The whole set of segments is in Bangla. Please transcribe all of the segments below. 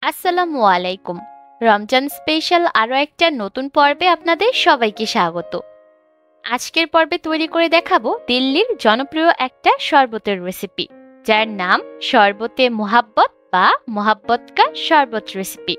আসসালামু আলাইকুম। রমজান স্পেশাল আরও একটা নতুন পর্বে আপনাদের সবাইকে স্বাগত। আজকের পর্বে তৈরি করে দেখাবো দিল্লির জনপ্রিয় একটা শরবতের রেসিপি, যার নাম শরবতে মোহাব্বত বা মোহাব্বত কা শরবত রেসিপি।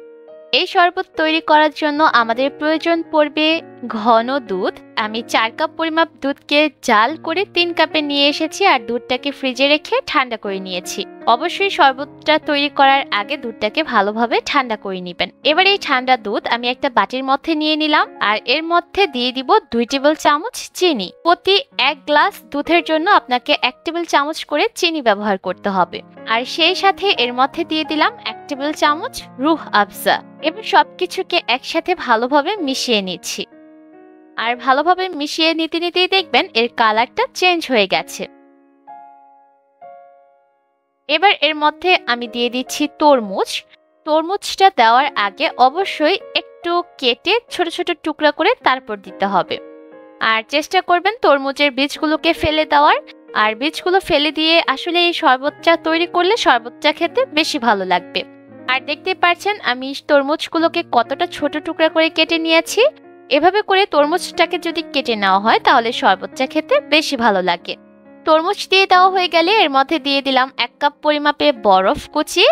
এই শরবত তৈরি করার জন্য আমাদের প্রয়োজন পড়বে ঘন দুধ। আমি 4 কাপ পরিমাপ দুধকে জাল করে 3 কাপে নিয়ে এসেছি, আর দুধটাকে ফ্রিজে রেখে ঠান্ডা করে নিয়েছি। অবশ্যই শরবতটা তৈরি করার আগে দুধটাকে ভালোভাবে ঠান্ডা করে নেবেন। এবার এই ঠান্ডা দুধ আমি একটা বাটির মধ্যে নিয়ে নিলাম, আর এর মধ্যে দিয়ে দিব 2 টেবিল চামচ চিনি। প্রতি 1 গ্লাস দুধের জন্য আপনাকে 1 টেবিল চামচ করে চিনি ব্যবহার করতে হবে। আর সেই সাথে এর মধ্যে দিয়ে দিলাম 1 টেবিল চামচ রুহ আফজা। এবার সবকিছুকে একসাথে ভালোভাবে মিশিয়ে নিচ্ছি, আর ভালোভাবে মিশিয়ে নিতে নিতেই দেখবেন এর কালারটা চেঞ্জ হয়ে গেছে। এবার এর মধ্যে আমি দিয়ে দিচ্ছি তরমুজ। তরমুজটা দেওয়ার আগে অবশ্যই একটু কেটে ছোট ছোট টুকরা করে তারপর দিতে হবে। আর চেষ্টা করবেন তরমুজের বীজগুলোকে ফেলে দেওয়ার। আর বীজগুলো ফেলে দিয়ে আসলে এই শরবতটা তৈরি করলে শরবতটা খেতে বেশি ভালো লাগবে। আর দেখতে পাচ্ছেন আমি তরমুজগুলোকে কতটা ছোট টুকরা করে কেটে নিয়েছি। এভাবে করে তরমুজটাকে যদি কেটে নেওয়া হয় তাহলে শরবতটা খেতে বেশি ভালো লাগে। তরমুজ দিয়ে দেওয়া হয়ে গেলে এর মধ্যে দিয়ে দিলাম 1 কাপ পরিমাপে বরফ কুচি।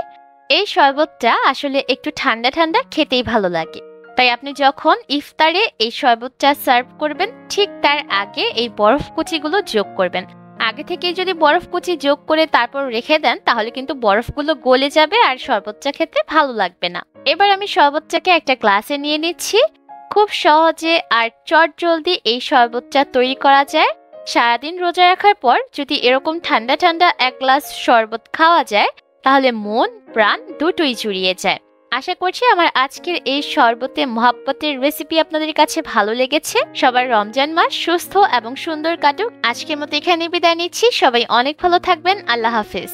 এই শরবতটা আসলে একটু ঠান্ডা ঠান্ডা খেতেই ভালো লাগে, তাই আপনি যখন ইফতারে এই শরবতটা সার্ভ করবেন ঠিক তার আগে এই বরফ কুচিগুলো যোগ করবেন। আগে থেকে যদি বরফ কুচি যোগ করে তারপর রেখে দেন তাহলে কিন্তু বরফগুলো গলে যাবে আর শরবতটা খেতে ভালো লাগবে না। এবার আমি শরবতটাকে একটা গ্লাসে নিয়ে নিচ্ছি। খুব সহজে আর চটজলদি এই শরবতটা তৈরি করা যায়। সারাদিন রোজা রাখার পর যদি এরকম ঠান্ডা ঠান্ডা 1 গ্লাস শরবত খাওয়া যায় তাহলে মন প্রাণ দুটোই জুড়িয়ে যায়। আশা করছি আমার আজকের এই শরবতে মোহাব্বতের রেসিপি আপনাদের কাছে ভালো লেগেছে। সবার রমজান মাস সুস্থ এবং সুন্দর কাটুক। আজকের মতো এখানে বিদায় নিচ্ছি। সবাই অনেক ভালো থাকবেন। আল্লাহ হাফেজ।